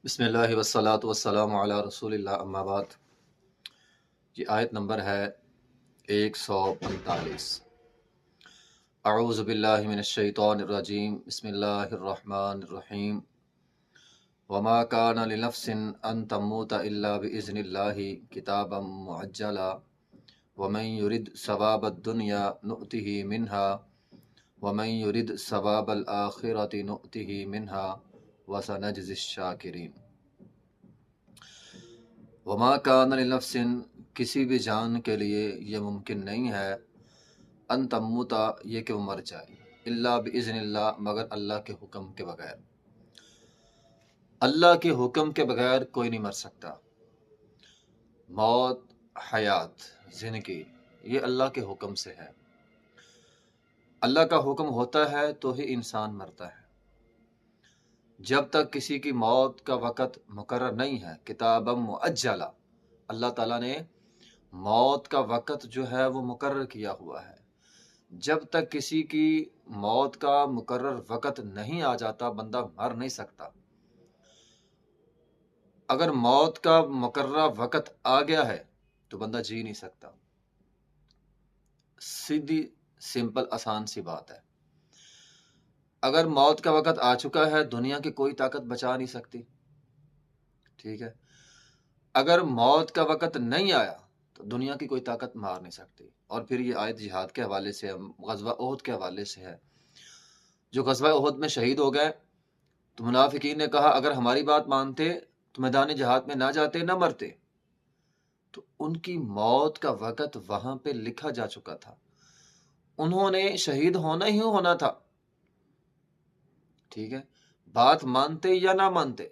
بسم اللہ والصلاة والسلام علی رسول اللہ اما بعد۔ یہ آیت نمبر ہے 145۔ اعوذ باللہ من الشیطان الرجیم، بسم اللہ الرحمن الرحیم۔ وما کان لنفس ان تموت الا باذن اللہ کتابا معجلا ومن یرد ثواب الدنیا نؤتہ منہا ومن یرد ثواب الآخرۃ نؤتہ منہا وسنجزی الشاکرین۔ وما کان لنفس، کسی بھی جان کے لیے یہ ممکن نہیں ہے، ان تموتا، یہ کہ وہ مر جائے، الا باذن اللہ، مگر اللہ کے حکم کے بغیر۔ اللہ کے حکم کے بغیر کوئی نہیں مر سکتا۔ موت، حیات، زندگی، یہ اللہ کے حکم سے ہے۔ اللہ کا حکم ہوتا ہے تو ہی انسان مرتا ہے۔ جب تک کسی کی موت کا وقت مقرر نہیں ہے، کتابا معجلا، اللہ تعالیٰ نے موت کا وقت جو ہے وہ مقرر کیا ہوا ہے۔ جب تک کسی کی موت کا مقرر وقت نہیں آ جاتا، بندہ مر نہیں سکتا۔ اگر موت کا مقررہ وقت آ گیا ہے تو بندہ جی نہیں سکتا۔ سیدھی سمپل آسان سی بات ہے۔ اگر موت کا وقت آ چکا ہے، دنیا کی کوئی طاقت بچا نہیں سکتی، ٹھیک ہے۔ اگر موت کا وقت نہیں آیا تو دنیا کی کوئی طاقت مار نہیں سکتی۔ اور پھر یہ آیت جہاد کے حوالے سے، غزوہ احد کے حوالے سے ہے۔ جو غزوہ احد میں شہید ہو گئے تو منافقین نے کہا اگر ہماری بات مانتے تو میدان جہاد میں نہ جاتے، نہ مرتے۔ تو ان کی موت کا وقت وہاں پہ لکھا جا چکا تھا، انہوں نے شہید ہونا ہی ہونا تھا، ٹھیک ہے۔ بات مانتے یا نہ مانتے،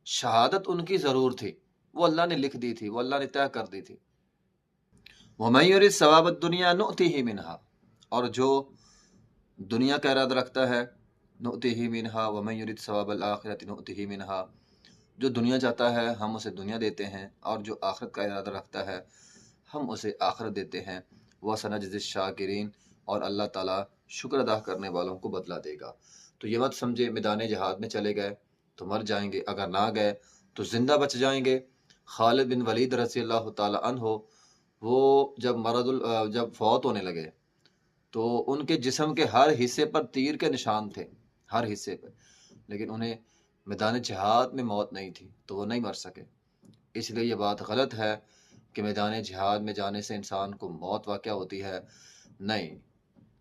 شہادت ان کی ضرور تھی، وہ اللہ نے لکھ دی تھی، وہ اللہ نے طے کر دی تھی۔ وَمَن يُرِدْ ثَوَابَ الدُّنْيَا نُؤْتِهِ مِنْهَا، اور جو دنیا کا ارادہ رکھتا ہے، نُؤْتِهِ مِنْهَا وَمَن يُرِدْ ثَوَابَ الْآخِرَةِ نُؤْتِهِ مِنْهَا، جو دنیا چاہتا ہے ہم اسے دنیا دیتے ہیں، اور جو آخرت کا ارادہ رکھتا ہے ہم اسے آخرت دیتے ہیں۔ وَسَنَجْزِي الشَّاكِرِينَ، اور اللہ تعالیٰ شکر ادا کرنے والوں کو بدلہ دے گا۔ تو یہ مت سمجھے میدان جہاد میں چلے گئے تو مر جائیں گے، اگر نہ گئے تو زندہ بچ جائیں گے۔ خالد بن ولید رضی اللہ تعالی عنہ، وہ جب فوت ہونے لگے تو ان کے جسم کے ہر حصے پر تیر کے نشان تھے، ہر حصے پہ، لیکن انہیں میدان جہاد میں موت نہیں تھی تو وہ نہیں مر سکے۔ اس لیے یہ بات غلط ہے کہ میدان جہاد میں جانے سے انسان کو موت واقع ہوتی ہے، نہیں۔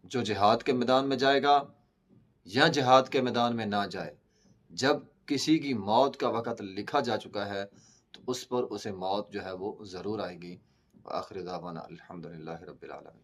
جو جہاد کے میدان میں جائے گا یا جہاد کے میدان میں نہ جائے، جب کسی کی موت کا وقت لکھا جا چکا ہے تو اس پر اسے موت جو ہے وہ ضرور آئے گی۔ وآخر دعوانا الحمدللہ رب العالمین۔